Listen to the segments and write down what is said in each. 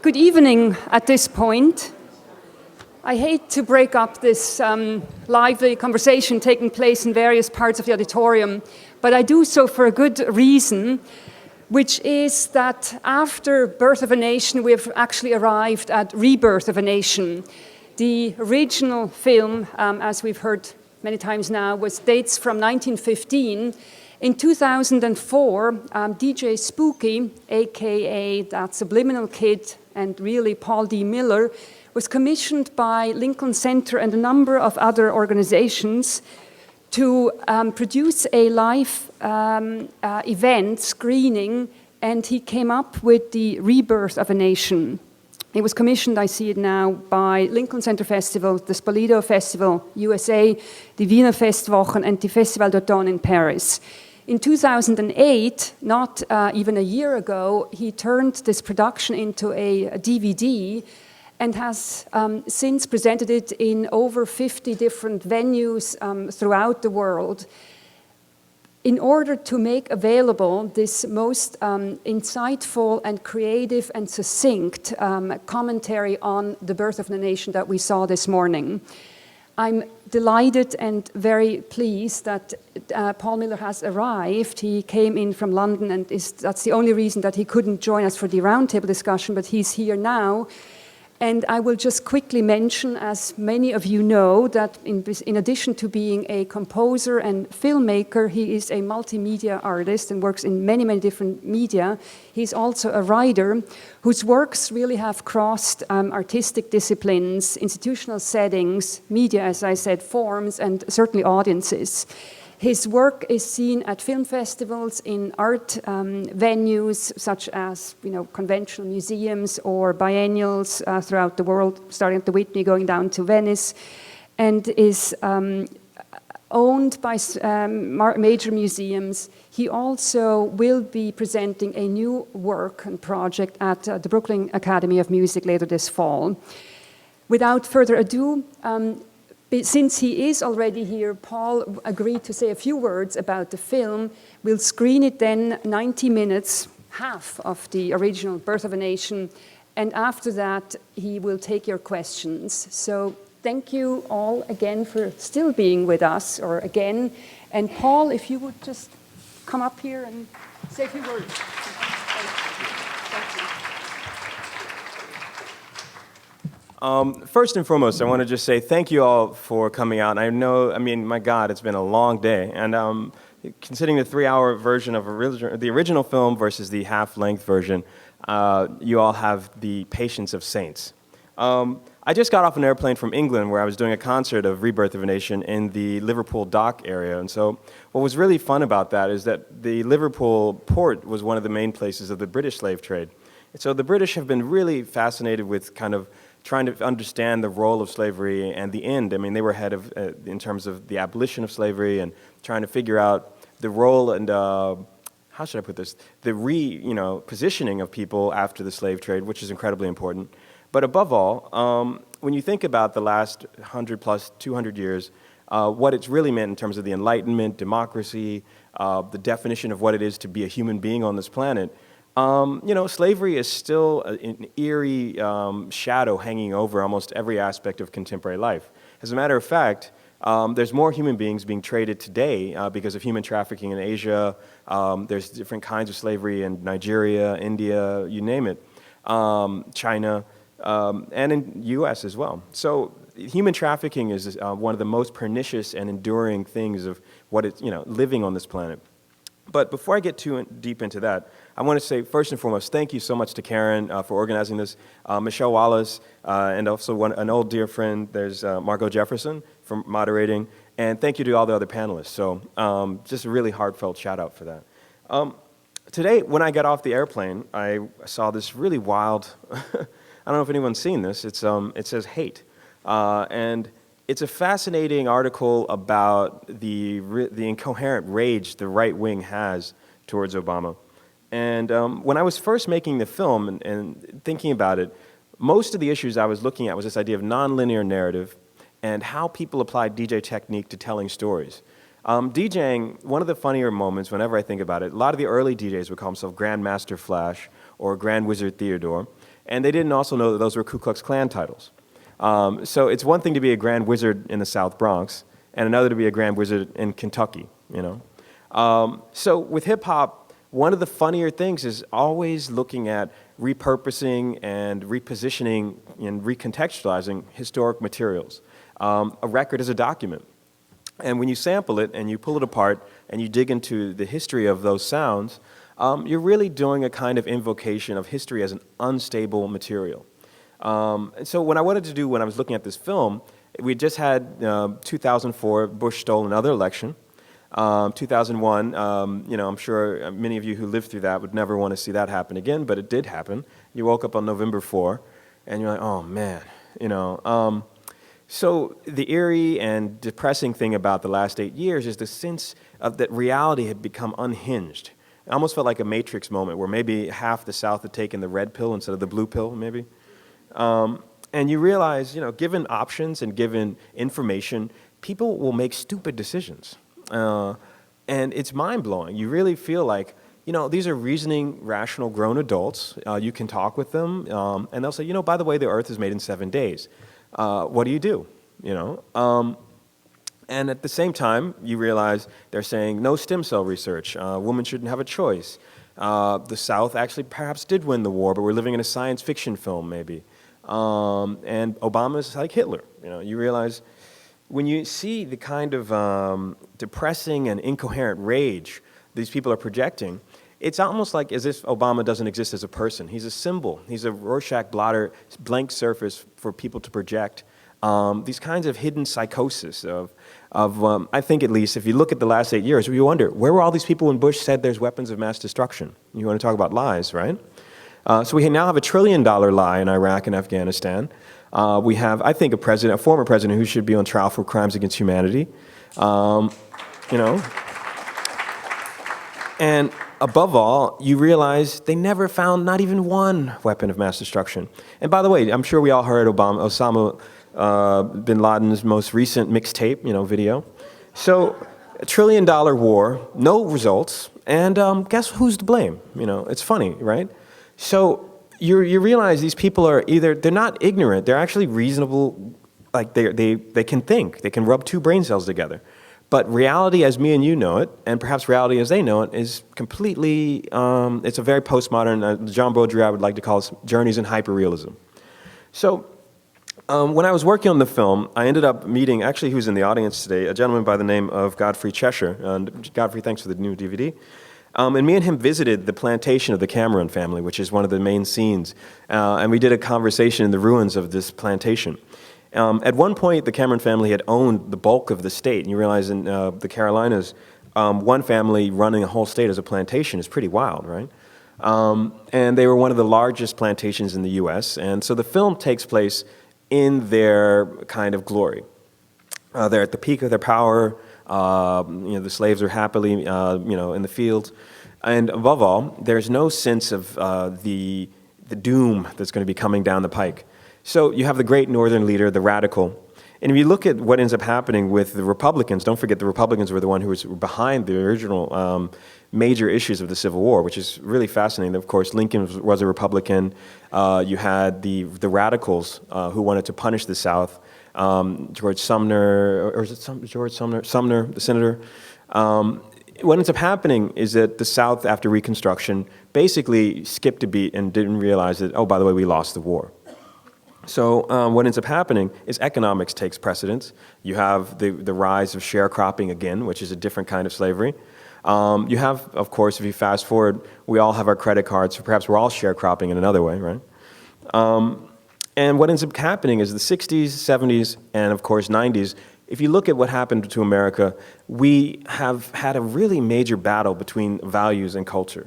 Good evening at this point. I hate to break up this lively conversation taking place in various parts of the auditorium, but I do so for a good reason, which is that after Birth of a Nation, we have actually arrived at Rebirth of a Nation. The original film, as we've heard many times now, dates from 1915. In 2004, DJ Spooky, aka That Subliminal Kid, and really Paul D. Miller, was commissioned by Lincoln Center and a number of other organizations to produce a live event screening, and he came up with the Rebirth of a Nation. It was commissioned, I see it now, by Lincoln Center Festival, the Spoleto Festival, USA, the Wiener Festwochen, and the Festival d'Automne in Paris. In 2008, not even a year ago, he turned this production into a DVD and has since presented it in over 50 different venues throughout the world in order to make available this most insightful and creative and succinct commentary on the birth of the nation that we saw this morning. I'm delighted and very pleased that Paul Miller has arrived. He came in from London, and that's the only reason that he couldn't join us for the roundtable discussion, but he's here now. And I will just quickly mention, as many of you know, that in addition to being a composer and filmmaker, he is a multimedia artist and works in many, many different media. He's also a writer whose works really have crossed artistic disciplines, institutional settings, media, as I said, forms, and certainly audiences. His work is seen at film festivals, in art venues such as conventional museums or biennials throughout the world, starting at the Whitney, going down to Venice, and is owned by major museums. He also will be presenting a new work and project at the Brooklyn Academy of Music later this fall. Without further ado, since he is already here, Paul agreed to say a few words about the film. We'll screen it then 90 minutes, half of the original Birth of a Nation, and after that he will take your questions. So thank you all again for still being with us, or again. And Paul, if you would just come up here and say a few words. First and foremost, I want to just say thank you all for coming out. I know, my God, it's been a long day. And considering the 3-hour version of the original film versus the half-length version, you all have the patience of saints. I just got off an airplane from England where I was doing a concert of Rebirth of a Nation in the Liverpool dock area. And so what was really fun about that is that the Liverpool port was one of the main places of the British slave trade. And so the British have been really fascinated with kind of trying to understand the role of slavery and the end. They were ahead of, in terms of the abolition of slavery and trying to figure out the role and, how should I put this, the positioning of people after the slave trade, which is incredibly important. But above all, when you think about the last 100 plus 200 years, what it's really meant in terms of the Enlightenment, democracy, the definition of what it is to be a human being on this planet, slavery is still an eerie shadow hanging over almost every aspect of contemporary life. As a matter of fact, there's more human beings being traded today because of human trafficking in Asia. There's different kinds of slavery in Nigeria, India, you name it, China, and in U.S. as well. So human trafficking is one of the most pernicious and enduring things of what it's, living on this planet. But before I get too deep into that, I want to say, first and foremost, thank you so much to Karen for organizing this, Michelle Wallace, and also an old dear friend, there's Margot Jefferson for moderating, and thank you to all the other panelists. So just a really heartfelt shout out for that. Today, when I got off the airplane, I saw this really wild, I don't know if anyone's seen this, it says hate. And it's a fascinating article about the incoherent rage the right wing has towards Obama. And when I was first making the film and thinking about it, most of the issues I was looking at was this idea of nonlinear narrative and how people apply DJ technique to telling stories. DJing, one of the funnier moments whenever I think about it, a lot of the early DJs would call themselves Grandmaster Flash or Grand Wizard Theodore. And they didn't also know that those were Ku Klux Klan titles. So it's one thing to be a Grand Wizard in the South Bronx, and another to be a Grand Wizard in Kentucky, you know. So with hip hop, one of the funnier things is always looking at repurposing and repositioning and recontextualizing historic materials. A record is a document. And when you sample it and you pull it apart and you dig into the history of those sounds, you're really doing a kind of invocation of history as an unstable material. And so what I wanted to do when I was looking at this film, we just had 2004, Bush stole another election. 2001, you know, I'm sure many of you who lived through that would never want to see that happen again, but it did happen. You woke up on November 4, and you're like, oh man, you know. So the eerie and depressing thing about the last 8 years is the sense of that reality had become unhinged. It almost felt like a Matrix moment where maybe half the South had taken the red pill instead of the blue pill, maybe. And you realize, you know, given options and given information, people will make stupid decisions. And it's mind-blowing. You really feel like, you know, these are reasoning, rational, grown adults. You can talk with them, and they'll say, you know, by the way, the Earth is made in 7 days. What do? You know? And at the same time, you realize they're saying no stem cell research. Women shouldn't have a choice. The South actually perhaps did win the war, but we're living in a science fiction film, maybe. And Obama's like Hitler. You know, you realize when you see the kind of depressing and incoherent rage these people are projecting, it's almost like as if Obama doesn't exist as a person. He's a symbol. He's a Rorschach blotter, blank surface for people to project. These kinds of hidden psychosis of I think at least, if you look at the last 8 years, you wonder, where were all these people when Bush said there's weapons of mass destruction? You want to talk about lies, right? So we now have $1 trillion lie in Iraq and Afghanistan. We have, I think, a former president who should be on trial for crimes against humanity. You know? And above all, you realize they never found not even one weapon of mass destruction. And by the way, I'm sure we all heard Osama bin Laden's most recent mixtape, you know, video. So, $1 trillion war, no results, and guess who's to blame? You know, it's funny, right? So you realize these people are they're not ignorant, they're actually reasonable, like they can think, they can rub two brain cells together. But reality as me and you know it, and perhaps reality as they know it, is completely, it's a very postmodern, John Baudrillard would like to call it journeys in hyperrealism. So when I was working on the film, I ended up meeting, actually who's in the audience today, a gentleman by the name of Godfrey Cheshire. Godfrey, thanks for the new DVD. And me and him visited the plantation of the Cameron family, which is one of the main scenes. And we did a conversation in the ruins of this plantation. At one point, the Cameron family had owned the bulk of the state. And you realize in the Carolinas, one family running a whole state as a plantation is pretty wild, right? And they were one of the largest plantations in the U.S. And so the film takes place in their kind of glory. They're at the peak of their power. You know, the slaves are happily, you know, in the fields. And above all, there's no sense of the doom that's going to be coming down the pike. So you have the great northern leader, the radical. And if you look at what ends up happening with the Republicans, don't forget the Republicans were the one who was behind the original major issues of the Civil War, which is really fascinating. Of course, Lincoln was a Republican. You had the radicals who wanted to punish the South. George Sumner, or is it George Sumner? Sumner, the senator. What ends up happening is that the South, after Reconstruction, basically skipped a beat and didn't realize that, oh, by the way, we lost the war. So what ends up happening is economics takes precedence. You have the rise of sharecropping again, which is a different kind of slavery. You have, of course, if you fast forward, we all have our credit cards, so perhaps we're all sharecropping in another way, right? And what ends up happening is the 60s, 70s, and of course 90s, if you look at what happened to America, we have had a really major battle between values and culture,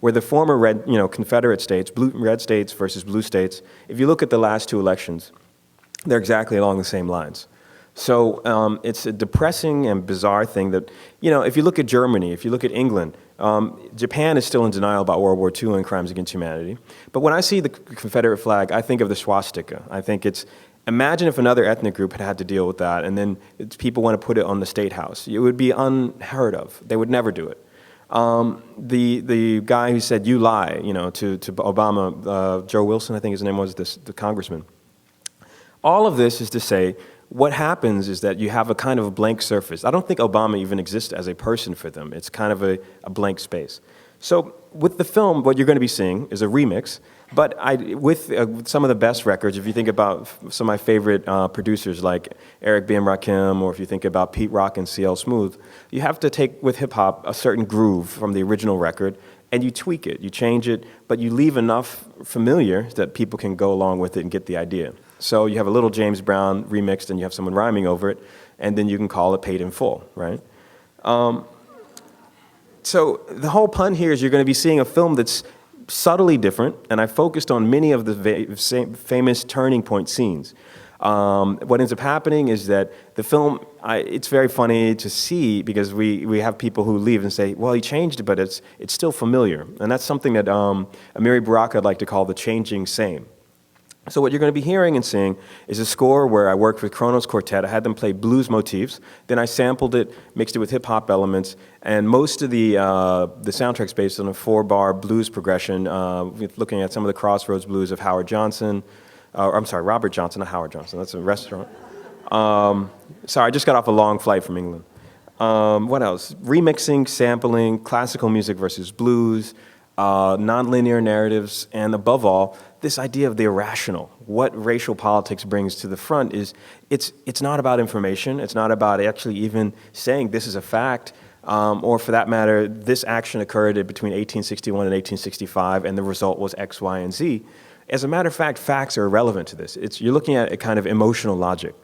where the former Confederate states, red states versus blue states, if you look at the last two elections, they're exactly along the same lines. So it's a depressing and bizarre thing that, you know, if you look at Germany, if you look at England, Japan is still in denial about World War II and crimes against humanity. But when I see the Confederate flag, I think of the swastika. I think it's, imagine if another ethnic group had to deal with that, and then people want to put it on the State House. It would be unheard of. They would never do it. The guy who said "you lie," to Obama, Joe Wilson, I think his name was, the congressman. All of this is to say, what happens is that you have a kind of a blank surface. I don't think Obama even exists as a person for them. It's kind of a blank space. So with the film, what you're going to be seeing is a remix, but with some of the best records. If you think about some of my favorite producers like Eric B. and Rakim, or if you think about Pete Rock and CL Smooth, you have to take, with hip-hop, a certain groove from the original record, and you tweak it, you change it, but you leave enough familiar that people can go along with it and get the idea. So you have a little James Brown remixed, and you have someone rhyming over it, and then you can call it Paid in Full, right? So the whole pun here is you're going to be seeing a film that's subtly different, and I focused on many of the famous turning point scenes. What ends up happening is that the film, it's very funny to see, because we have people who leave and say, well, he changed it, but it's still familiar. And that's something that Amiri Baraka would like to call the changing same. So what you're going to be hearing and seeing is a score where I worked with Kronos Quartet. I had them play blues motifs. Then I sampled it, mixed it with hip-hop elements, and most of the soundtrack's based on a 4-bar blues progression, looking at some of the crossroads blues of Howard Johnson. I'm sorry, Robert Johnson, not Howard Johnson. That's a restaurant. Sorry, I just got off a long flight from England. What else? Remixing, sampling, classical music versus blues, nonlinear narratives, and above all, this idea of the irrational. What racial politics brings to the front is it's not about information. It's not about actually even saying this is a fact, or for that matter, this action occurred between 1861 and 1865, and the result was X, Y, and Z. As a matter of fact, facts are irrelevant to this. You're looking at a kind of emotional logic.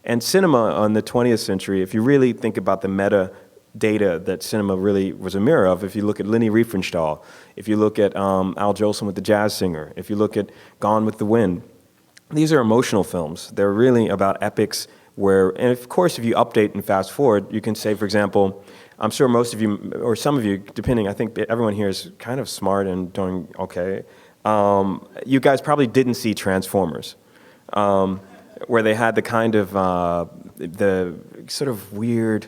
And cinema in the 20th century, if you really think about the meta data that cinema really was a mirror of, if you look at Leni Riefenstahl, if you look at Al Jolson with The Jazz Singer, if you look at Gone with the Wind, these are emotional films. They're really about epics where, and of course, if you update and fast forward, you can say, for example, I'm sure most of you, or some of you, depending, I think everyone here is kind of smart and doing okay. You guys probably didn't see Transformers, where they had the kind of, the sort of weird,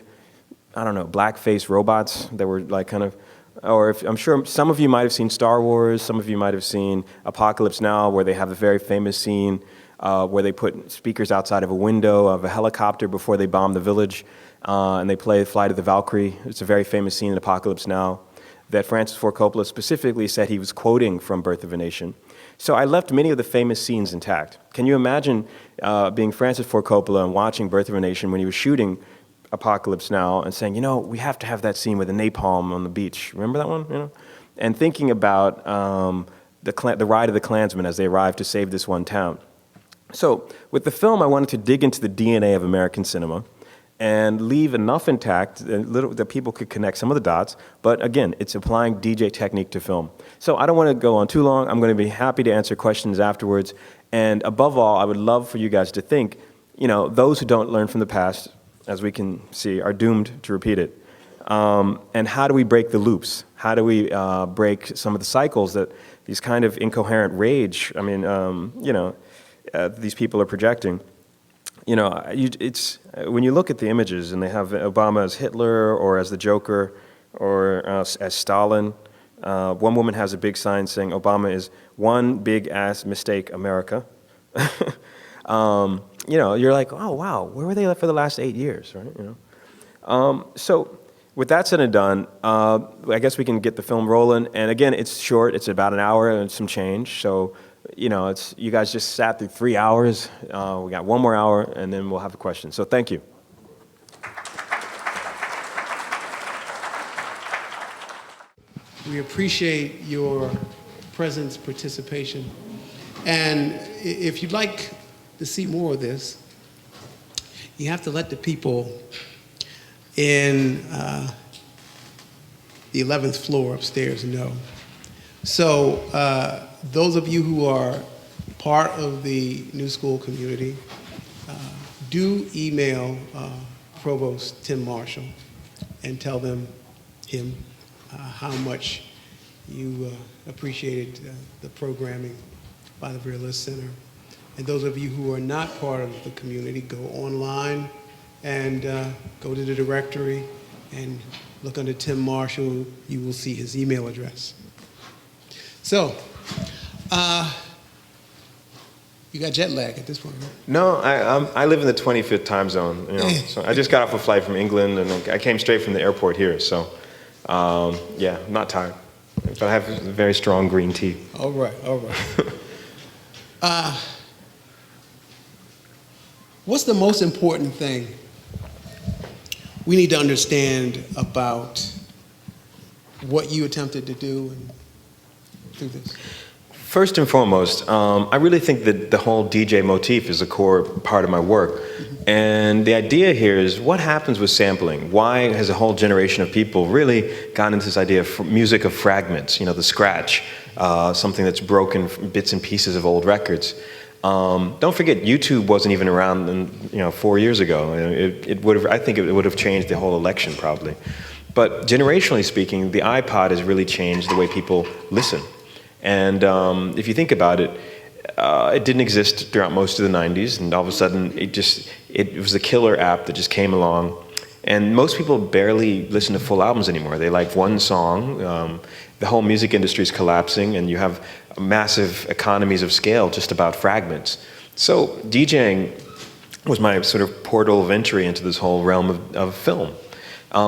I don't know, blackface robots that were like kind of, or I'm sure some of you might have seen Star Wars, some of you might have seen Apocalypse Now, where they have the very famous scene where they put speakers outside of a window of a helicopter before they bomb the village, and they play Flight of the Valkyrie. It's a very famous scene in Apocalypse Now that Francis Ford Coppola specifically said he was quoting from Birth of a Nation. So I left many of the famous scenes intact. Can you imagine being Francis Ford Coppola and watching Birth of a Nation when he was shooting Apocalypse Now and saying, we have to have that scene with the napalm on the beach. Remember that one? And thinking about the ride of the Klansmen as they arrived to save this one town. So with the film, I wanted to dig into the DNA of American cinema and leave enough intact that people could connect some of the dots. But again, it's applying DJ technique to film. So I don't want to go on too long. I'm going to be happy to answer questions afterwards. And above all, I would love for you guys to think, those who don't learn from the past, as we can see, are doomed to repeat it. And how do we break the loops? How do we break some of the cycles that these kind of incoherent rage, these people are projecting? It's when you look at the images and they have Obama as Hitler or as the Joker or as Stalin. One woman has a big sign saying Obama is one big ass mistake, America. You're like, oh wow, where were they for the last 8 years, right? So with that said and done, I guess we can get the film rolling. And again, it's short. It's about an hour and some change. So you guys just sat through 3 hours. We got one more hour, and then we'll have a question. So thank you. We appreciate your presence, participation. And if you'd like to see more of this, you have to let the people in the 11th floor upstairs know. So those of you who are part of the New School community, do email Provost Tim Marshall and tell him how much you appreciated the programming by the Vera List Center. And those of you who are not part of the community, go online and go to the directory and look under Tim Marshall, you will see his email address. So, you got jet lag at this point, right? No, I live in the 25th time zone. You know, so I just got off a flight from England, and I came straight from the airport here. So, yeah, I'm not tired, but I have very strong green tea. All right, all right. What's the most important thing we need to understand about what you attempted to do and through this? First and foremost, I really think that the whole DJ motif is a core part of my work. And the idea here is what happens with sampling? Why has a whole generation of people really gotten into this idea of music of fragments, you know, the scratch, something that's broken from bits and pieces of old records. Don't forget, YouTube wasn't even around, 4 years ago. I think it would have changed the whole election probably. But generationally speaking, the iPod has really changed the way people listen. And if you think about it, it didn't exist throughout most of the 90s, and all of a sudden it was a killer app that just came along. And most people barely listen to full albums anymore. They like one song. The whole music industry is collapsing, and you have massive economies of scale just about fragments. So DJing was my sort of portal of entry into this whole realm of film.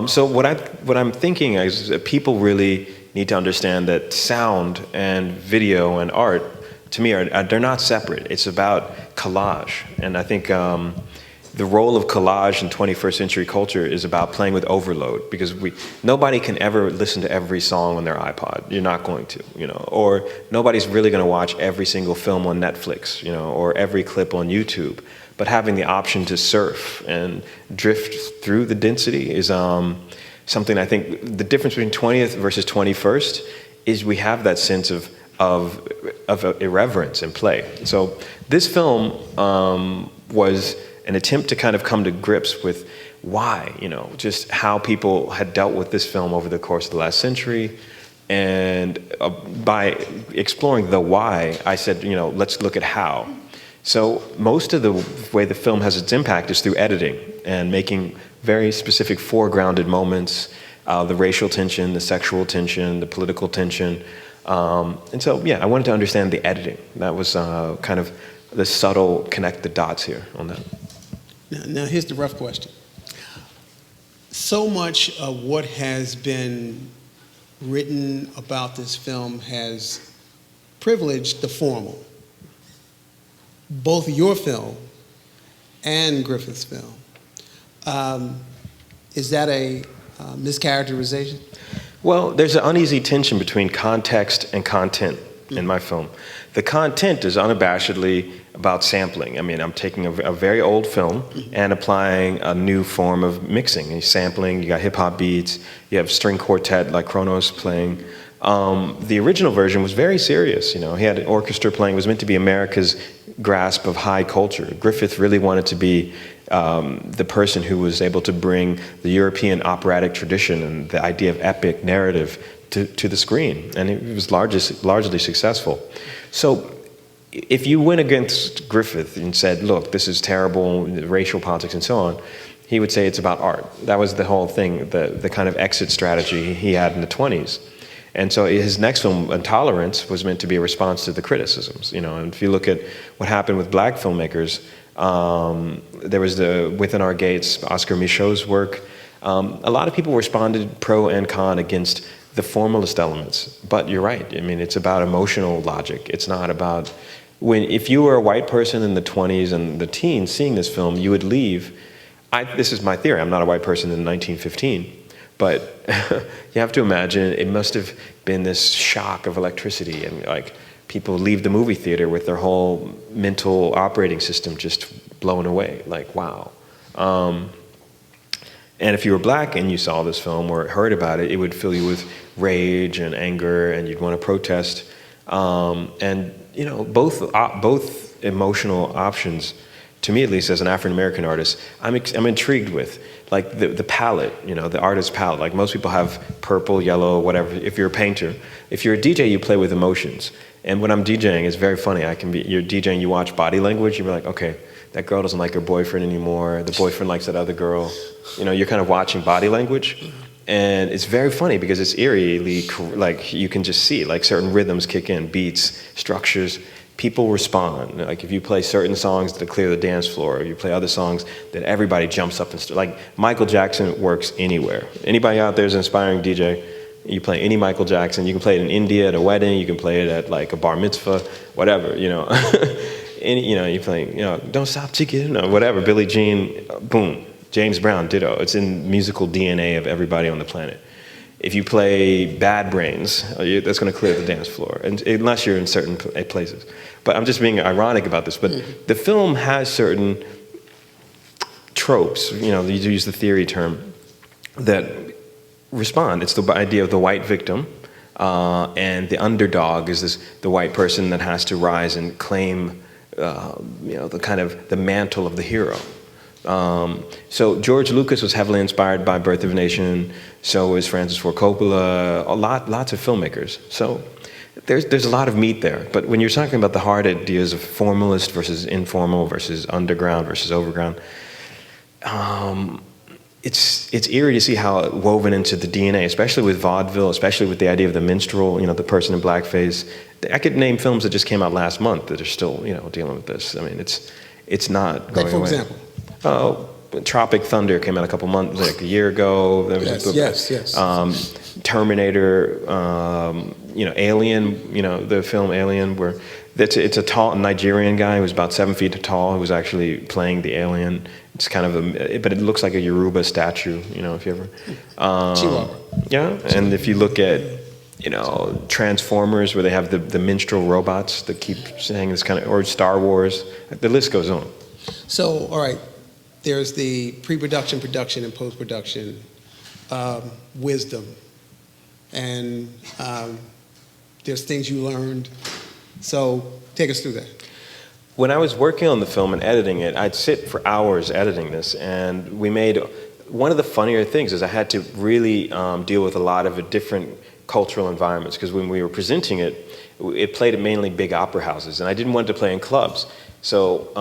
So what I'm thinking is that people really need to understand that sound and video and art, to me, they're not separate. It's about collage. And I think the role of collage in 21st century culture is about playing with overload, because nobody can ever listen to every song on their iPod. You're not going to, or nobody's really going to watch every single film on Netflix, or every clip on YouTube. But having the option to surf and drift through the density is something I think the difference between 20th versus 21st is we have that sense of irreverence in play. So this film was an attempt to kind of come to grips with why, just how people had dealt with this film over the course of the last century. And by exploring the why, I said, let's look at how. So most of the way the film has its impact is through editing and making very specific foregrounded moments, the racial tension, the sexual tension, the political tension. And so, yeah, I wanted to understand the editing. That was kind of the subtle connect the dots here on that. Now here's the rough question. So much of what has been written about this film has privileged the formal. Both your film and Griffiths' film. Is that a mischaracterization? Well, there's an uneasy tension between context and content in my film. The content is unabashedly about sampling. I mean, I'm taking a very old film and applying a new form of mixing. You're sampling, you got hip-hop beats, you have string quartet like Kronos playing. The original version was very serious. He had an orchestra playing. It was meant to be America's grasp of high culture. Griffith really wanted to be the person who was able to bring the European operatic tradition and the idea of epic narrative to the screen, and it was largely successful. So if you went against Griffith and said, look, this is terrible, racial politics and so on, he would say it's about art. That was the whole thing, the kind of exit strategy he had in the 20s. And so his next film, Intolerance, was meant to be a response to the criticisms. And if you look at what happened with black filmmakers, there was the Within Our Gates, Oscar Michaud's work. A lot of people responded pro and con against the formalist elements. But you're right. I mean, it's about emotional logic. It's not about if you were a white person in the 20s and the teens seeing this film, you would leave. This is my theory. I'm not a white person in 1915. But you have to imagine it must have been this shock of electricity, and like people leave the movie theater with their whole mental operating system just blown away. Like, wow. And if you were black and you saw this film or heard about it, it would fill you with rage and anger, and you'd want to protest. And both emotional options, to me at least, as an African American artist, I'm intrigued with. Like the palette, the artist's palette. Like most people have purple, yellow, whatever. If you're a painter, if you're a DJ, you play with emotions. And when I'm DJing, it's very funny. You're DJing, you watch body language, you're like, okay, that girl doesn't like her boyfriend anymore. The boyfriend likes that other girl. You're kind of watching body language. And it's very funny because it's eerily, like, you can just see, like, certain rhythms kick in, beats, structures. People respond. Like, if you play certain songs that clear the dance floor, or you play other songs that everybody jumps up and like, Michael Jackson works anywhere. Anybody out there is an aspiring DJ, you play any Michael Jackson. You can play it in India at a wedding. You can play it at, like, a bar mitzvah, whatever, you know. You play, Don't Stop Chicken, or whatever, Billie Jean, boom. James Brown, ditto. It's in musical DNA of everybody on the planet. If you play Bad Brains, that's going to clear the dance floor, and unless you're in certain places. But I'm just being ironic about this. But the film has certain tropes, you use the theory term, that respond. It's the idea of the white victim, and the underdog is the white person that has to rise and claim, the mantle of the hero. So George Lucas was heavily inspired by Birth of a Nation. So was Francis Ford Coppola. Lots of filmmakers. So there's a lot of meat there. But when you're talking about the hard ideas of formalist versus informal versus underground versus overground, it's eerie to see how it woven into the DNA, especially with vaudeville, especially with the idea of the minstrel, the person in blackface. I could name films that just came out last month that are still, dealing with this. I mean, it's not going away. Like, for example? Tropic Thunder came out a couple months, like a year ago. Yes. Terminator, Alien, the film Alien, where it's a tall Nigerian guy who's about 7 feet tall who was actually playing the alien. It's kind of but it looks like a Yoruba statue, if you ever. Chihuahua. Yeah, and if you look at, Transformers, where they have the minstrel robots that keep saying this kind of, or Star Wars, the list goes on. So, all right, there's the pre-production, production, and post-production wisdom. And there's things you learned. So take us through that. When I was working on the film and editing it, I'd sit for hours editing this, and we made, one of the funnier things is I had to really deal with a lot of different cultural environments, because when we were presenting it, it played at mainly big opera houses, and I didn't want it to play in clubs. So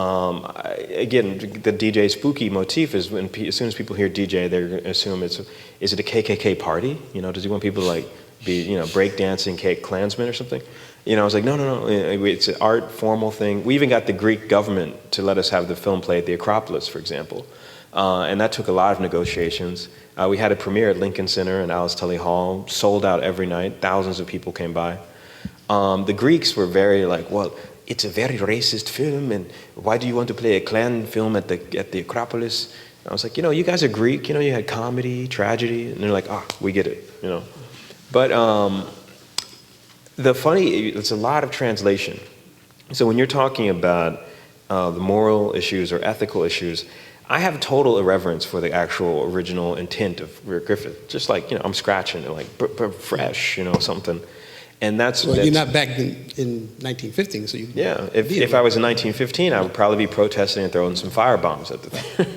again, the DJ spooky motif is when as soon as people hear DJ, they assume is it a KKK party? Does he want people to like be breakdancing Klansmen or something? I was like, no, it's an art formal thing. We even got the Greek government to let us have the film play at the Acropolis, for example, and that took a lot of negotiations. We had a premiere at Lincoln Center and Alice Tully Hall, sold out every night. Thousands of people came by. The Greeks were very like, well, it's a very racist film, and why do you want to play a Klan film at the Acropolis? And I was like, you guys are Greek, you had comedy, tragedy, and they're like, we get it, But it's a lot of translation. So when you're talking about the moral issues or ethical issues, I have total irreverence for the actual original intent of Griffith. Just like, I'm scratching it, like, fresh, something. And that's you're not back in 1915, so you. Yeah, if I was in 1915, I would probably be protesting and throwing some firebombs at the thing.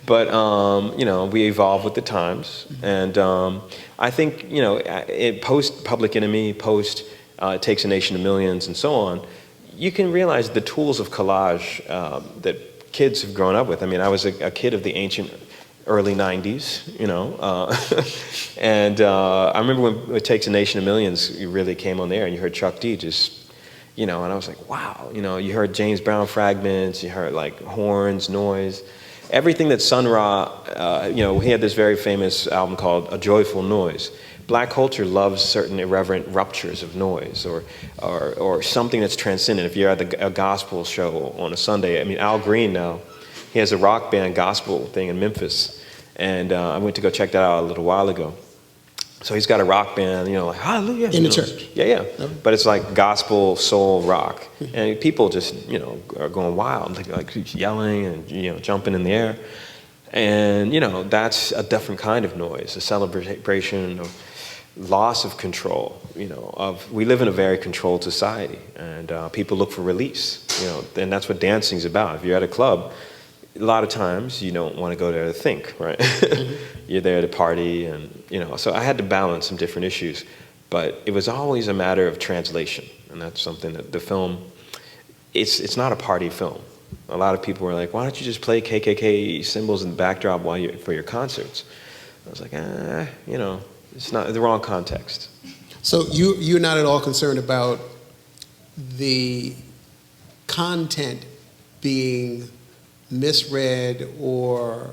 But we evolve with the times, and I think post Public Enemy, post It Takes a Nation of Millions, and so on, you can realize the tools of collage that kids have grown up with. I mean, I was a kid of the ancient early 90s, and I remember when It Takes a Nation of Millions really came on there, and you heard Chuck D just, and I was like, wow, you heard James Brown fragments, you heard like horns, noise, everything that Sun Ra, he had this very famous album called A Joyful Noise. Black culture loves certain irreverent ruptures of noise or something that's transcendent. If you're at a gospel show on a Sunday, I mean, Al Green now, he has a rock band gospel thing in Memphis, and I went to go check that out a little while ago. So he's got a rock band, like hallelujah. In the church. Yeah. But it's like gospel, soul, rock. And people just, are going wild, like yelling and, jumping in the air. And, that's a different kind of noise, a celebration of loss of control, we live in a very controlled society, and people look for release, and that's what dancing's about. If you're at a club, a lot of times you don't want to go there to think, right? You're there to party, and so I had to balance some different issues, but it was always a matter of translation, and that's something that the film, it's not a party film. A lot of people were like, why don't you just play KKK symbols in the backdrop for your concerts? I was like, you know, it's not the wrong context. So you're not at all concerned about the content being misread or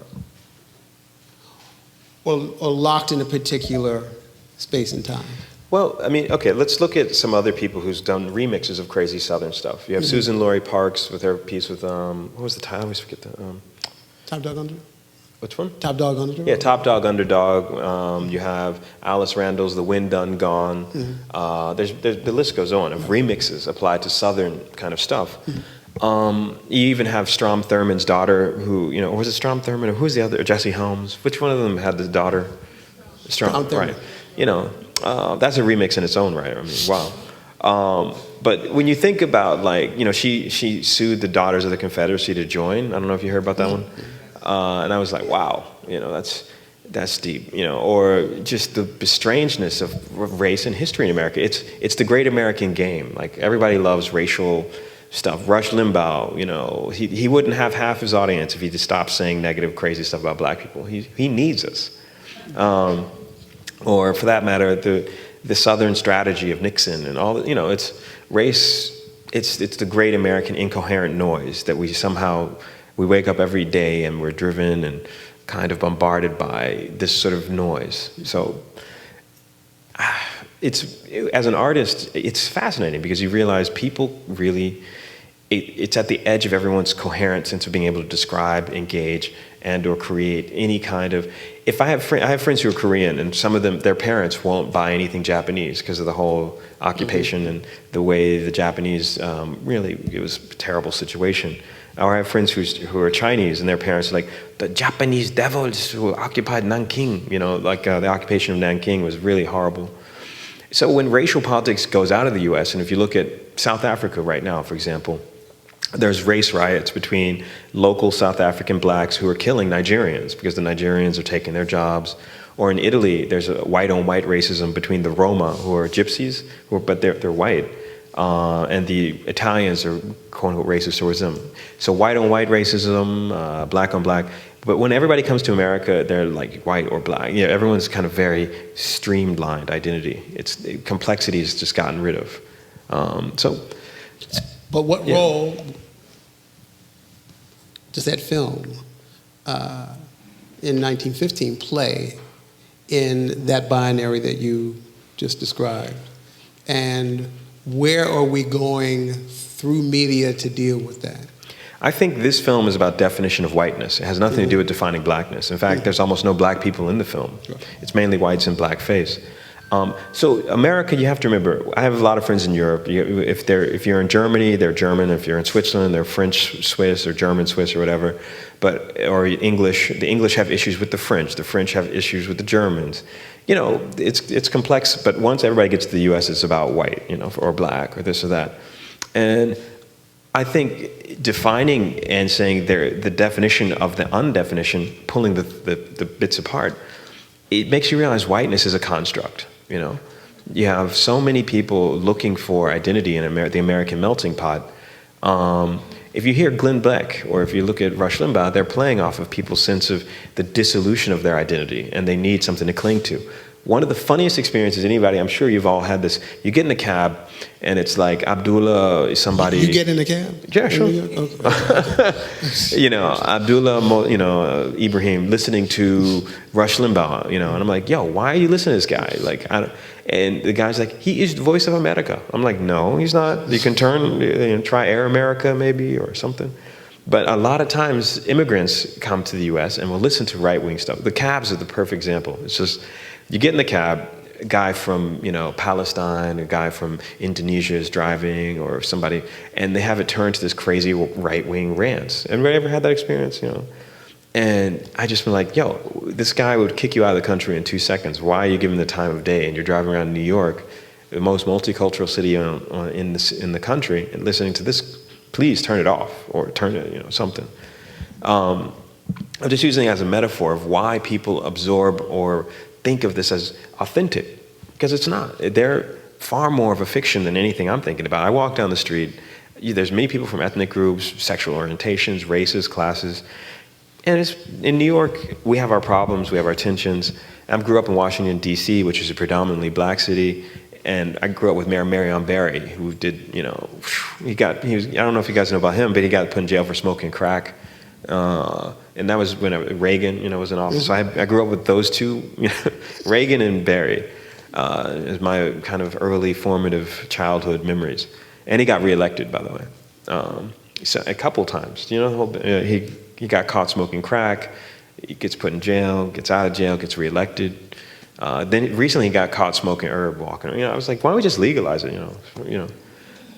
locked in a particular space and time? Well, I mean, okay, let's look at some other people who's done remixes of crazy Southern stuff. You have Susan Laurie Parks with her piece with, what was the title? I always forget the... Top Dog Underdog? Which one? Top Dog Underdog? Yeah, Top Dog Underdog. You have Alice Randall's The Wind Done Gone. The list goes on of remixes applied to Southern kind of stuff. You even have Strom Thurmond's daughter, who, you know, or was it Strom Thurmond, or who's the other? Jesse Helms. Which one of them had the daughter? Strom Thurmond. Right. You know, that's a remix in its own right. I mean, wow. But when you think about, like, you know, she sued the Daughters of the Confederacy to join. I don't know if you heard about that one. And I was like, wow, you know, that's deep, you know. Or just the strangeness of race and history in America. It's the great American game. Like, everybody loves racial stuff. Rush Limbaugh, you know, he wouldn't have half his audience if he just stopped saying negative, crazy stuff about black people. He needs us. Or for that matter, the Southern strategy of Nixon and all, you know, it's race, it's the great American incoherent noise that we wake up every day and we're driven and kind of bombarded by this sort of noise. So as an artist, it's fascinating because you realize people really, it's at the edge of everyone's coherent sense of being able to describe, engage, and or create any kind of... I have friends who are Korean, and some of them, their parents won't buy anything Japanese because of the whole occupation and the way the Japanese, really, it was a terrible situation. Or I have friends who are Chinese, and their parents are like, the Japanese devils who occupied Nanking, you know, like the occupation of Nanking was really horrible. So when racial politics goes out of the US, and if you look at South Africa right now, for example, there's race riots between local South African blacks who are killing Nigerians because the Nigerians are taking their jobs. Or in Italy, there's a white-on-white racism between the Roma, who are gypsies, but they're white, and the Italians are quote-unquote racist towards them. So white-on-white racism, black-on-black. But when everybody comes to America, they're like white or black. You know, everyone's kind of very streamlined identity. Complexity is just gotten rid of. But what role does that film in 1915 play in that binary that you just described? And where are we going through media to deal with that? I think this film is about definition of whiteness. It has nothing to do with defining blackness. In fact, there's almost no black people in the film. Sure. It's mainly whites in blackface. So America, you have to remember, I have a lot of friends in Europe. If you're in Germany, they're German. If you're in Switzerland, they're French Swiss or German Swiss or whatever. Or English, the English have issues with the French have issues with the Germans. You know, it's complex, but once everybody gets to the US, it's about white, you know, or black or this or that. And I think defining and saying the definition of the undefinition, pulling the bits apart, it makes you realize whiteness is a construct. You know, you have so many people looking for identity in the American melting pot. If you hear Glenn Beck or if you look at Rush Limbaugh, they're playing off of people's sense of the dissolution of their identity, and they need something to cling to. One of the funniest experiences anybody, I'm sure you've all had this, you get in a cab and it's like Abdullah is somebody... You get in a cab? Yeah, sure. Okay. You know, Abdullah, you know, Ibrahim listening to Rush Limbaugh, you know, and I'm like, yo, why are you listening to this guy? Like, and the guy's like, he is the voice of America. I'm like, no, he's not. You can try Air America maybe or something. But a lot of times immigrants come to the US and will listen to right-wing stuff. The cabs are the perfect example. It's just, you get in the cab, a guy from, you know, Palestine, a guy from Indonesia is driving, or somebody, and they have it turn to this crazy right-wing rants. Anybody ever had that experience, you know? And I just been like, yo, this guy would kick you out of the country in 2 seconds. Why are you giving the time of day? And you're driving around New York, the most multicultural city in the country, and listening to this. Please turn it off, or turn it, you know, something. I'm just using it as a metaphor of why people absorb or think of this as authentic, because it's not. They're far more of a fiction than anything I'm thinking about. I walk down the street, there's many people from ethnic groups, sexual orientations, races, classes. And in New York, we have our problems, we have our tensions. I grew up in Washington, D.C., which is a predominantly black city, and I grew up with Mayor Marion Barry, who did, you know, I don't know if you guys know about him, but he got put in jail for smoking crack. And that was when Reagan, you know, was in office. So I grew up with those two, you know, Reagan and Barry, as my kind of early formative childhood memories. And he got reelected, by the way, so a couple times. You know, he got caught smoking crack, he gets put in jail, gets out of jail, gets reelected. Then recently he got caught smoking herb walking. You know, I was like, why don't we just legalize it? You know.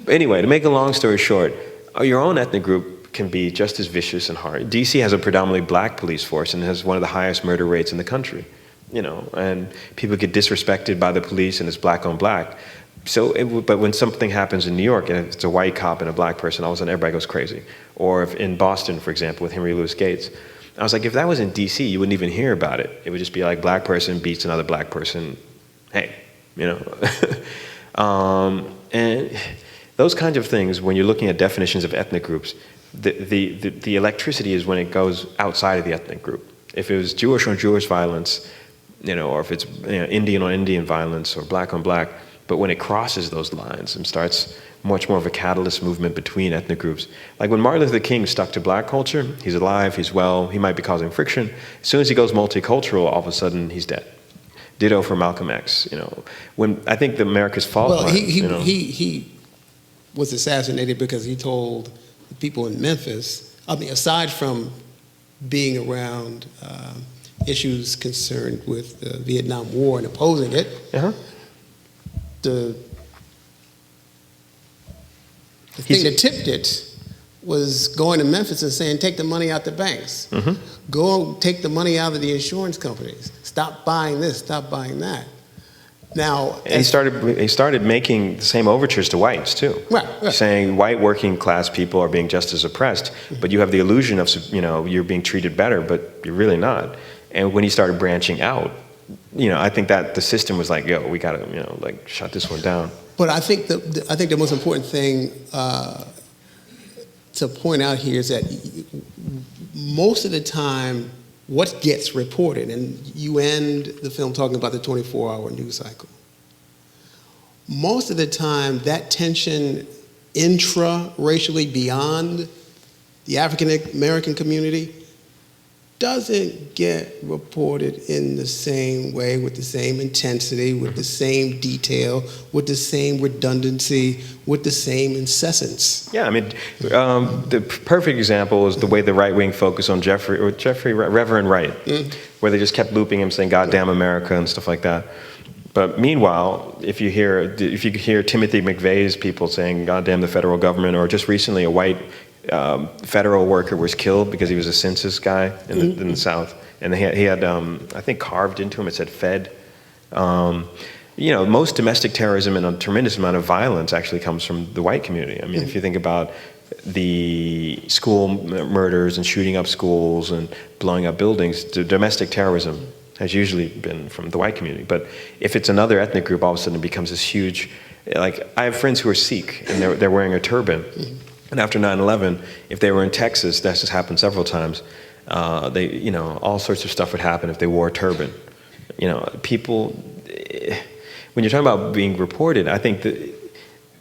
But anyway, to make a long story short, your own ethnic group can be just as vicious and hard. DC has a predominantly black police force and has one of the highest murder rates in the country. You know, and people get disrespected by the police, and it's black on black. But when something happens in New York and it's a white cop and a black person, all of a sudden everybody goes crazy. Or if in Boston, for example, with Henry Louis Gates, I was like, if that was in DC, you wouldn't even hear about it. It would just be like black person beats another black person. Hey, you know. And those kinds of things, when you're looking at definitions of ethnic groups, the electricity is when it goes outside of the ethnic group. If it was Jewish on Jewish violence, you know, or if it's, you know, Indian on Indian violence or black on black, but when it crosses those lines and starts much more of a catalyst movement between ethnic groups. Like when Martin Luther King stuck to black culture, he's alive, he's well, he might be causing friction. As soon as he goes multicultural, all of a sudden he's dead. Ditto for Malcolm X, you know. When I think America's fault. Well, he was assassinated because he told the people in Memphis, I mean, aside from being around issues concerned with the Vietnam War and opposing it, the thing that tipped it was going to Memphis and saying, take the money out the banks. Go take the money out of the insurance companies. Stop buying this, stop buying that. Now, and he started making the same overtures to whites too. Right. Saying white working class people are being just as oppressed, but you have the illusion of, you know, you're being treated better, but you're really not. And when he started branching out, you know, I think that the system was like, yo, we gotta, you know, like shut this one down. But I think the most important thing to point out here is that most of the time, what gets reported, and you end the film talking about the 24-hour news cycle. Most of the time, that tension intra-racially beyond the African American community doesn't get reported in the same way, with the same intensity, with the same detail, with the same redundancy, with the same incessance. Yeah, I mean, the perfect example is the way the right wing focused on Reverend Wright, where they just kept looping him saying "God damn America" and stuff like that. But meanwhile, if you hear Timothy McVeigh's people saying "God damn the federal government," or just recently a white federal worker was killed because he was a census guy in the South, and he had I think carved into him it said "Fed." You know, most domestic terrorism and a tremendous amount of violence actually comes from the white community. I mean, if you think about the school murders and shooting up schools and blowing up buildings, the domestic terrorism has usually been from the white community. But if it's another ethnic group, all of a sudden it becomes this huge. Like, I have friends who are Sikh and they're wearing a turban. And after 9/11, if they were in Texas, that's just happened several times. They, you know, all sorts of stuff would happen if they wore a turban. You know, people. When you're talking about being reported, I think that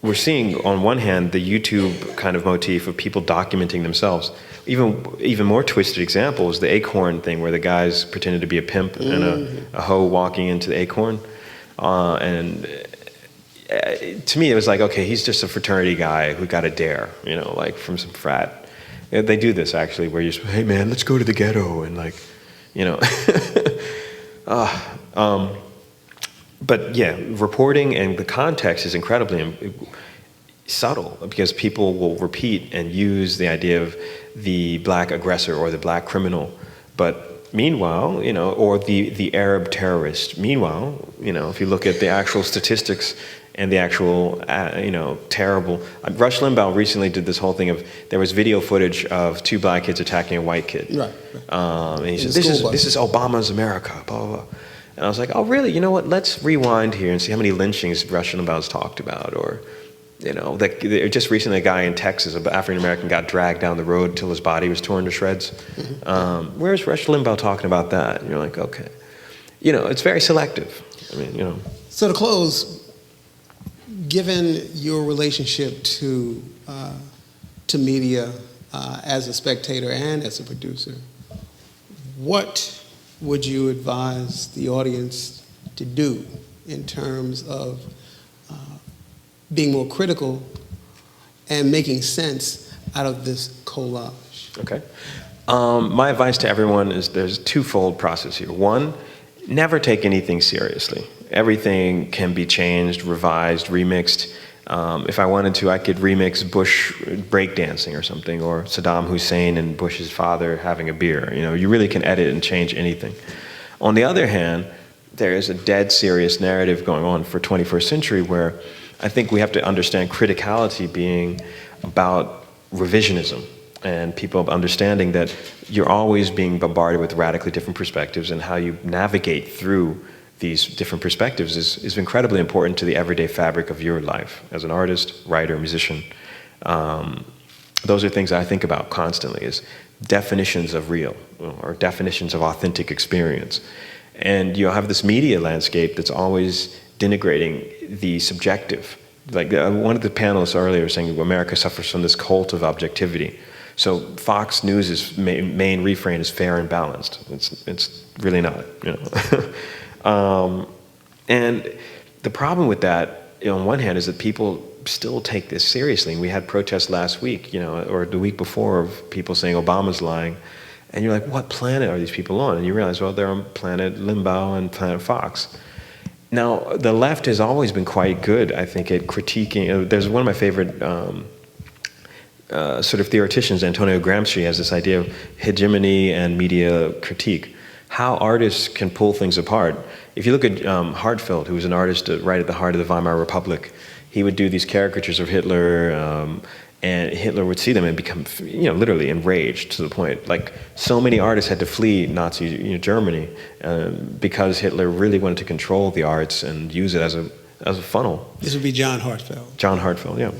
we're seeing on one hand the YouTube kind of motif of people documenting themselves. Even more twisted example is the Acorn thing, where the guys pretended to be a pimp and a hoe walking into the Acorn, and. To me, it was like, okay, he's just a fraternity guy who got a dare, you know, like from some frat. They do this actually, where you say, hey man, let's go to the ghetto, and like, you know. But yeah, reporting and the context is incredibly subtle, because people will repeat and use the idea of the black aggressor or the black criminal, but meanwhile, you know, or the Arab terrorist. Meanwhile, you know, if you look at the actual statistics and the actual, you know, terrible. Rush Limbaugh recently did this whole thing of, there was video footage of 2 black kids attacking a white kid. Right. And he said, this is Obama's America, blah, blah, blah. And I was like, oh really? You know what? Let's rewind here and see how many lynchings Rush Limbaugh's talked about, or just recently a guy in Texas, an African American, got dragged down the road till his body was torn to shreds. Where's Rush Limbaugh talking about that? And you're like, okay. It's very selective. So to close, given your relationship to media as a spectator and as a producer, what would you advise the audience to do in terms of being more critical and making sense out of this collage? Okay. My advice to everyone is there's a twofold process here. One, never take anything seriously. Everything can be changed, revised, remixed. If I wanted to, I could remix Bush breakdancing or something, or Saddam Hussein and Bush's father having a beer. You really can edit and change anything. On the other hand, there is a dead serious narrative going on for 21st century where I think we have to understand criticality being about revisionism and people understanding that you're always being bombarded with radically different perspectives, and how you navigate through these different perspectives is incredibly important to the everyday fabric of your life as an artist, writer, musician. Those are things I think about constantly, is definitions of real or definitions of authentic experience. And you have this media landscape that's always denigrating the subjective. Like one of the panelists earlier was saying America suffers from this cult of objectivity. So Fox News' main refrain is fair and balanced. It's really not, and the problem with that, on one hand, is that people still take this seriously. And we had protests last week, or the week before, of people saying Obama's lying. And you're like, what planet are these people on? And you realize, well, they're on planet Limbaugh and planet Fox. Now, the left has always been quite good, I think, at critiquing. There's one of my favorite sort of theoreticians, Antonio Gramsci, has this idea of hegemony and media critique. How artists can pull things apart. If you look at Hartfeld, who was an artist right at the heart of the Weimar Republic, he would do these caricatures of Hitler, and Hitler would see them and become, literally enraged to the point. Like, so many artists had to flee Nazi Germany because Hitler really wanted to control the arts and use it as a funnel. This would be John Hartfeld. John Hartfeld, yeah.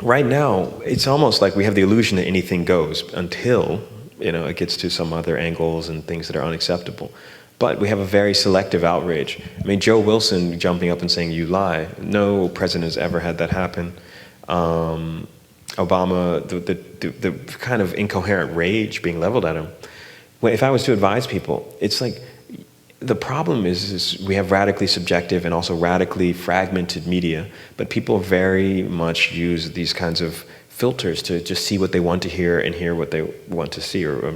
Right now, it's almost like we have the illusion that anything goes until it gets to some other angles and things that are unacceptable. But we have a very selective outrage. I mean, Joe Wilson jumping up and saying, "You lie." No president has ever had that happen. Obama, the kind of incoherent rage being leveled at him. If I was to advise people, it's like, the problem is we have radically subjective and also radically fragmented media, but people very much use these kinds of filters to just see what they want to hear and hear what they want to see, or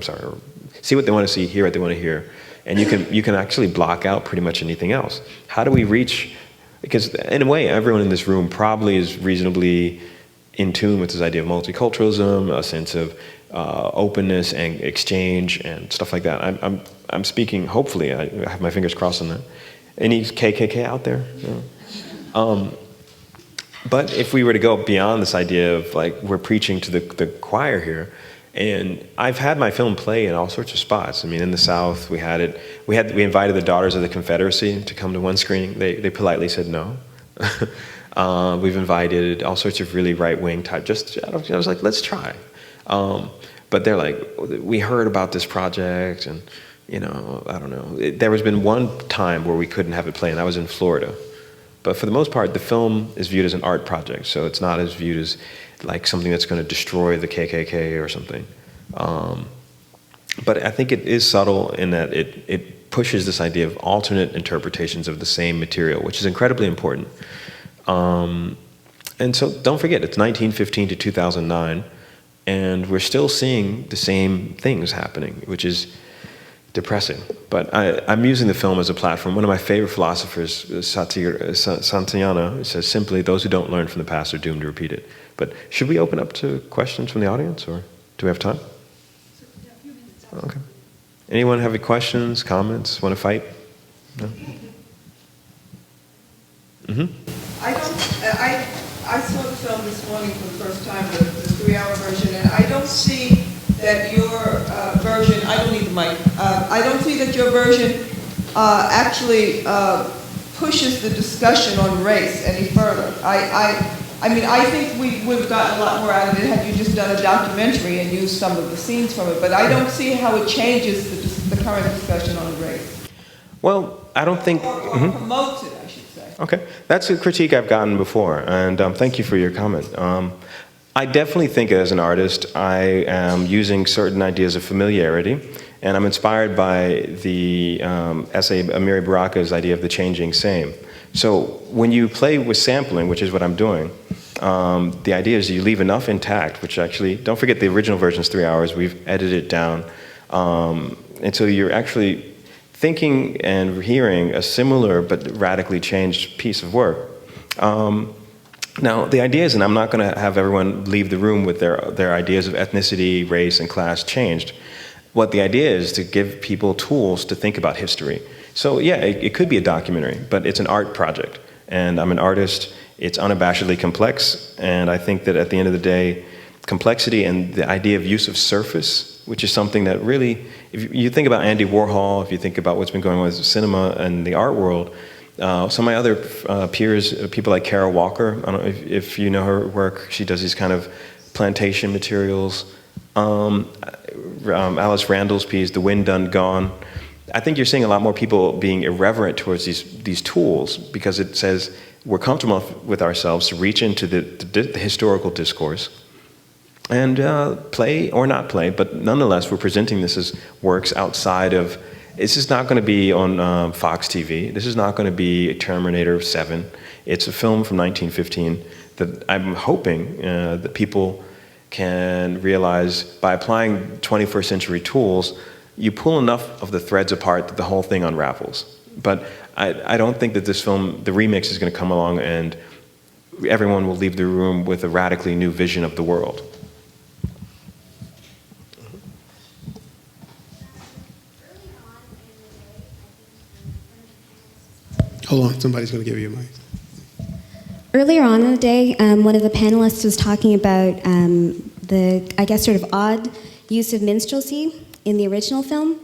see what they want to see, hear what they want to hear. And you can actually block out pretty much anything else. How do we reach, because in a way, everyone in this room probably is reasonably in tune with this idea of multiculturalism, a sense of openness and exchange and stuff like that. I'm speaking, hopefully, I have my fingers crossed on that. Any KKK out there? No. But if we were to go beyond this idea of, like, we're preaching to the choir here, and I've had my film play in all sorts of spots. I mean, in the South, we invited the Daughters of the Confederacy to come to one screening. They politely said no. We've invited all sorts of really right-wing type. I was like, let's try. But they're like, we heard about this project, and I don't know. There has been one time where we couldn't have it play, and that was in Florida. But for the most part, the film is viewed as an art project, so it's not as viewed as like something that's going to destroy the KKK or something. But I think it is subtle in that it pushes this idea of alternate interpretations of the same material, which is incredibly important. And so don't forget, it's 1915 to 2009, and we're still seeing the same things happening, which is depressing. But I'm using the film as a platform. One of my favorite philosophers, Santayana, says simply, those who don't learn from the past are doomed to repeat it. But should we open up to questions from the audience, or do we have time? Okay. Anyone have any questions, comments, want to fight? No? Mm-hmm. I saw the film this morning for the first time, the 3-hour version, and I don't see that your version, I don't need the mic, I don't see that your version actually pushes the discussion on race any further. I mean, I think we would have gotten a lot more out of it had you just done a documentary and used some of the scenes from it, but I don't see how it changes the current discussion on race. Well, I don't think... Or promotes it, I should say. Okay, that's a critique I've gotten before, and thank you for your comment. I definitely think as an artist, I am using certain ideas of familiarity, and I'm inspired by the essay Amiri Baraka's idea of the changing same. So when you play with sampling, which is what I'm doing, the idea is you leave enough intact, which actually, don't forget the original version is 3 hours, we've edited it down, and so you're actually thinking and hearing a similar but radically changed piece of work. Now, the idea is, and I'm not going to have everyone leave the room with their ideas of ethnicity, race, and class changed. What the idea is to give people tools to think about history. So yeah, it could be a documentary, but it's an art project. And I'm an artist, it's unabashedly complex, and I think that at the end of the day, complexity and the idea of use of surface, which is something that really, if you think about Andy Warhol, if you think about what's been going on with cinema and the art world, some of my other peers, people like Kara Walker, I don't know if you know her work, she does these kind of plantation materials. Alice Randall's piece, The Wind Done Gone. I think you're seeing a lot more people being irreverent towards these tools because it says we're comfortable with ourselves to reach into the historical discourse and play or not play, but nonetheless we're presenting this as works outside of. This is not going to be on Fox TV. This is not going to be Terminator 7. It's a film from 1915 that I'm hoping that people can realize by applying 21st century tools, you pull enough of the threads apart that the whole thing unravels. But I don't think that this film, the remix, is going to come along and everyone will leave the room with a radically new vision of the world. Hold on, somebody's going to give you a mic. Earlier on in the day, one of the panelists was talking about the, I guess, sort of odd use of minstrelsy in the original film.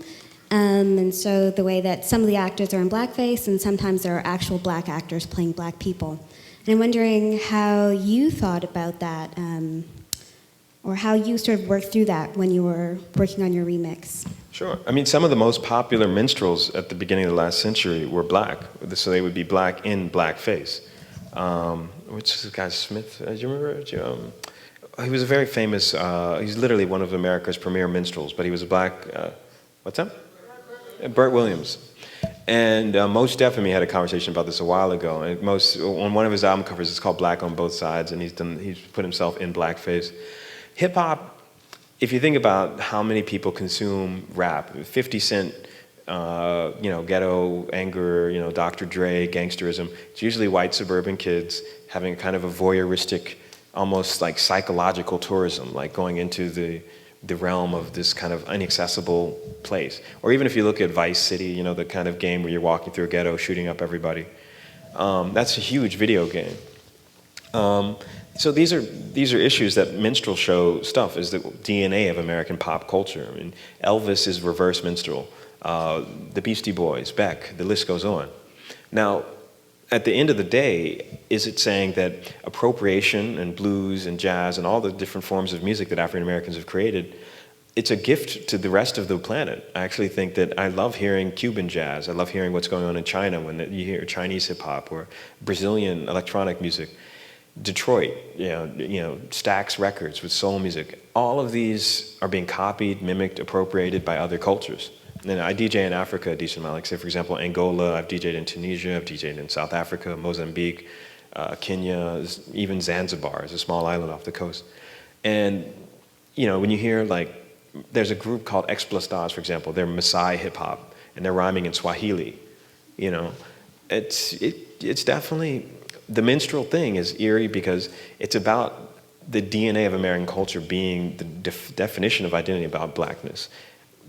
And so the way that some of the actors are in blackface and sometimes there are actual black actors playing black people. And I'm wondering how you thought about that, or how you sort of worked through that when you were working on your remix. Sure. I mean, some of the most popular minstrels at the beginning of the last century were black, so they would be black in blackface. Which is the guy Smith? Do you remember? He was a very famous. He's literally one of America's premier minstrels, but he was a black. What's that? Burt Williams. And Most Def and me had a conversation about this a while ago. And on one of his album covers, it's called Black on Both Sides, and he's put himself in blackface. Hip hop. If you think about how many people consume rap, 50 Cent, ghetto anger, Dr. Dre, gangsterism, it's usually white suburban kids having kind of a voyeuristic, almost like psychological tourism, like going into the realm of this kind of inaccessible place. Or even if you look at Vice City, the kind of game where you're walking through a ghetto shooting up everybody. That's a huge video game. So these are issues that minstrel show stuff, is the DNA of American pop culture. I mean, Elvis is reverse minstrel. The Beastie Boys, Beck, the list goes on. Now, at the end of the day, is it saying that appropriation and blues and jazz and all the different forms of music that African Americans have created, it's a gift to the rest of the planet? I actually think that I love hearing Cuban jazz. I love hearing what's going on in China when you hear Chinese hip hop or Brazilian electronic music. Detroit, Stax Records with soul music. All of these are being copied, mimicked, appropriated by other cultures. And I DJ in Africa a decent amount. Like, say, for example, Angola, I've DJed in Tunisia, I've DJed in South Africa, Mozambique, Kenya, even Zanzibar is a small island off the coast. And, when you hear, there's a group called Explostados, for example, they're Maasai hip-hop, and they're rhyming in Swahili, It's definitely, the minstrel thing is eerie because it's about the DNA of American culture being the definition of identity about blackness.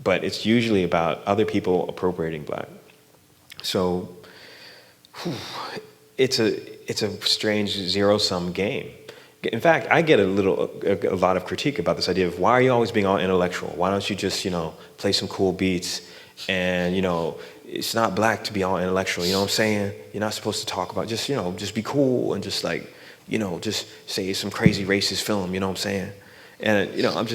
But it's usually about other people appropriating black. So it's a strange zero-sum game. In fact, I get a lot of critique about this idea of, why are you always being all intellectual? Why don't you just, play some cool beats and, it's not black to be all intellectual, you know what I'm saying? You're not supposed to talk about, just, you know, just be cool and just like, you know, just say some crazy racist film, you know what I'm saying? And, you know,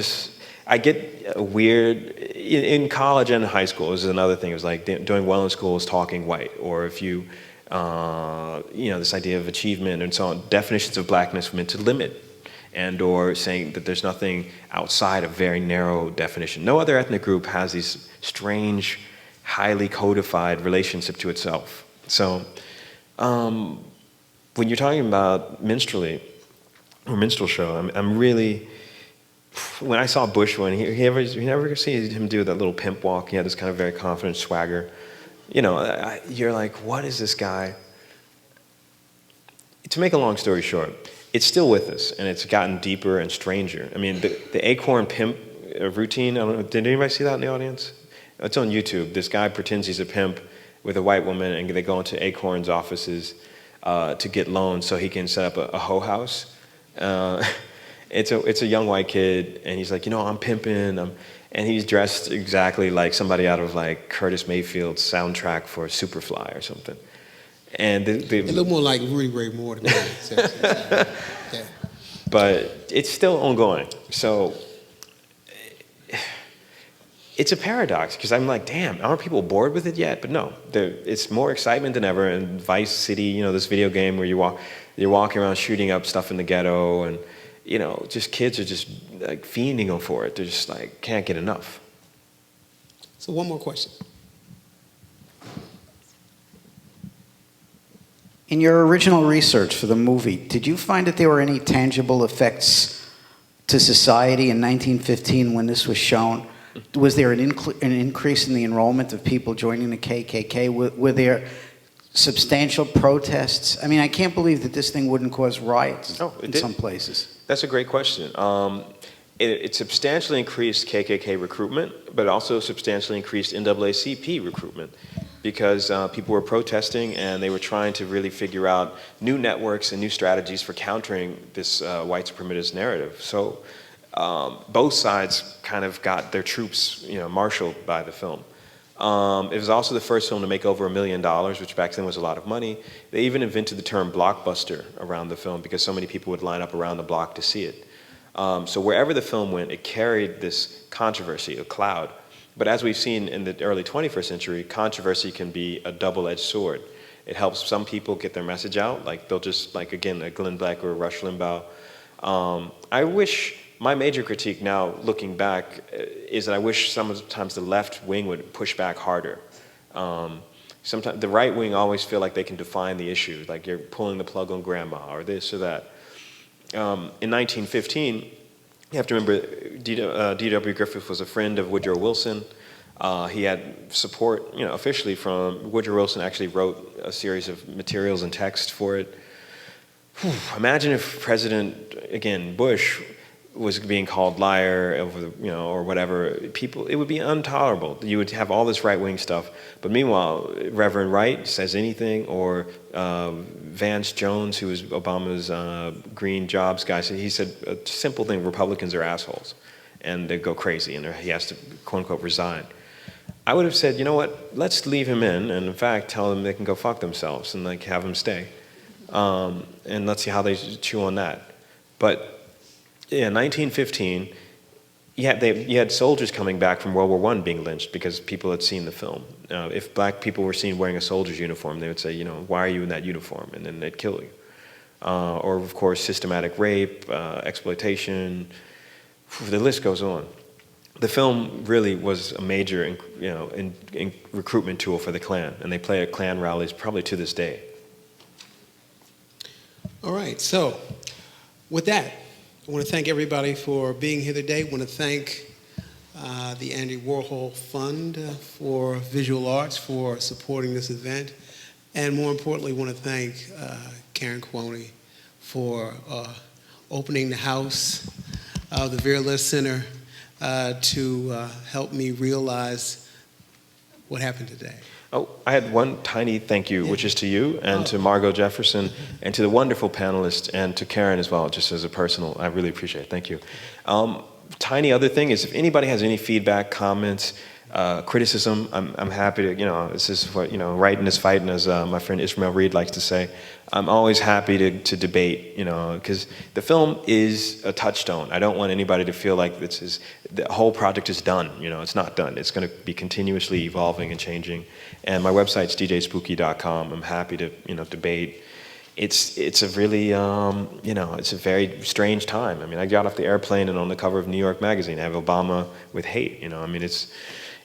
I get weird, in college and high school, this is another thing, it was like doing well in school is talking white, or if you, you know, this idea of achievement and so on, definitions of blackness meant to limit, and or saying that there's nothing outside a very narrow definition. No other ethnic group has these strange, highly codified relationship to itself. So when you're talking about minstrelly, or minstrel show, I'm really, when I saw Bush one, you never see him do that little pimp walk. He had this kind of very confident swagger. You know, you're like, what is this guy? To make a long story short, it's still with us, and it's gotten deeper and stranger. I mean, the acorn pimp routine, I don't know, did anybody see that in the audience? It's on YouTube. This guy pretends he's a pimp with a white woman, and they go into Acorn's offices to get loans so he can set up a hoe house. It's a young white kid, and he's like, you know, I'm pimping, and he's dressed exactly like somebody out of like Curtis Mayfield's soundtrack for Superfly or something. And It looked more like Rudy Ray Moore to me. Yeah. But it's still ongoing. So it's a paradox, because I'm like, damn, aren't people bored with it yet? But no, it's more excitement than ever. And Vice City, you know, this video game where you're walking around shooting up stuff in the ghetto, and you know, just kids are just like fiending for it. They're just like, can't get enough. So one more question. In your original research for the movie, did you find that there were any tangible effects to society in 1915 when this was shown? Was there an increase in the enrollment of people joining the KKK? Were there substantial protests? I mean, I can't believe that this thing wouldn't cause riots in some places. That's a great question. It substantially increased KKK recruitment, but also substantially increased NAACP recruitment, because people were protesting and they were trying to really figure out new networks and new strategies for countering this white supremacist narrative. So both sides kind of got their troops, you know, marshaled by the film. It was also the first film to make over $1 million, which back then was a lot of money. They even invented the term blockbuster around the film because so many people would line up around the block to see it. So wherever the film went, it carried this controversy, a cloud. But as we've seen in the early 21st century, controversy can be a double-edged sword. It helps some people get their message out, like they'll just, like again, like Glenn Beck or Rush Limbaugh. I wish, my major critique now, looking back, is that I wish sometimes the left wing would push back harder. Sometimes the right wing always feel like they can define the issue, like you're pulling the plug on grandma or this or that. In 1915, you have to remember, D.W. Griffiths was a friend of Woodrow Wilson. He had support, you know, officially from Woodrow Wilson. Actually wrote a series of materials and text for it. Imagine if President, again, Bush was being called liar over the, you know, or whatever. People, it would be intolerable. You would have all this right-wing stuff, but meanwhile, Reverend Wright says anything, or Vance Jones, who was Obama's green jobs guy, he said a simple thing: Republicans are assholes, and they go crazy, and he has to quote unquote resign. I would have said, you know what? Let's leave him in fact tell them they can go fuck themselves, and like have him stay, and let's see how they chew on that. But yeah, 1915, you had soldiers coming back from World War I being lynched because people had seen the film. If black people were seen wearing a soldier's uniform, they would say, you know, why are you in that uniform? And then they'd kill you. Or, of course, systematic rape, exploitation, the list goes on. The film really was a major, you know, in recruitment tool for the Klan, and they play at Klan rallies probably to this day. All right, so with that, I want to thank everybody for being here today. I want to thank the Andy Warhol Fund for Visual Arts for supporting this event. And more importantly, I want to thank Karen Kwone for opening the house of the Vera List Center to help me realize what happened today. Oh, I had one tiny thank you, which is to you and to Margot Jefferson and to the wonderful panelists and to Karen as well, just as a personal, I really appreciate it. Thank you. Tiny other thing is if anybody has any feedback, comments, Criticism, I'm happy to, this is what, writing is fighting, as my friend Ishmael Reed likes to say. I'm always happy to debate, because the film is a touchstone. I don't want anybody to feel like the whole project is done. It's not done. It's going to be continuously evolving and changing. And my website's djspooky.com. I'm happy to, debate. It's a really, it's a very strange time. I mean, I got off the airplane and on the cover of New York Magazine, I have Obama with hate,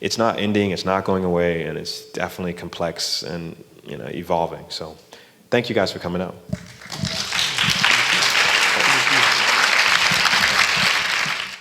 it's not ending, it's not going away, and it's definitely complex and, evolving. So thank you guys for coming out.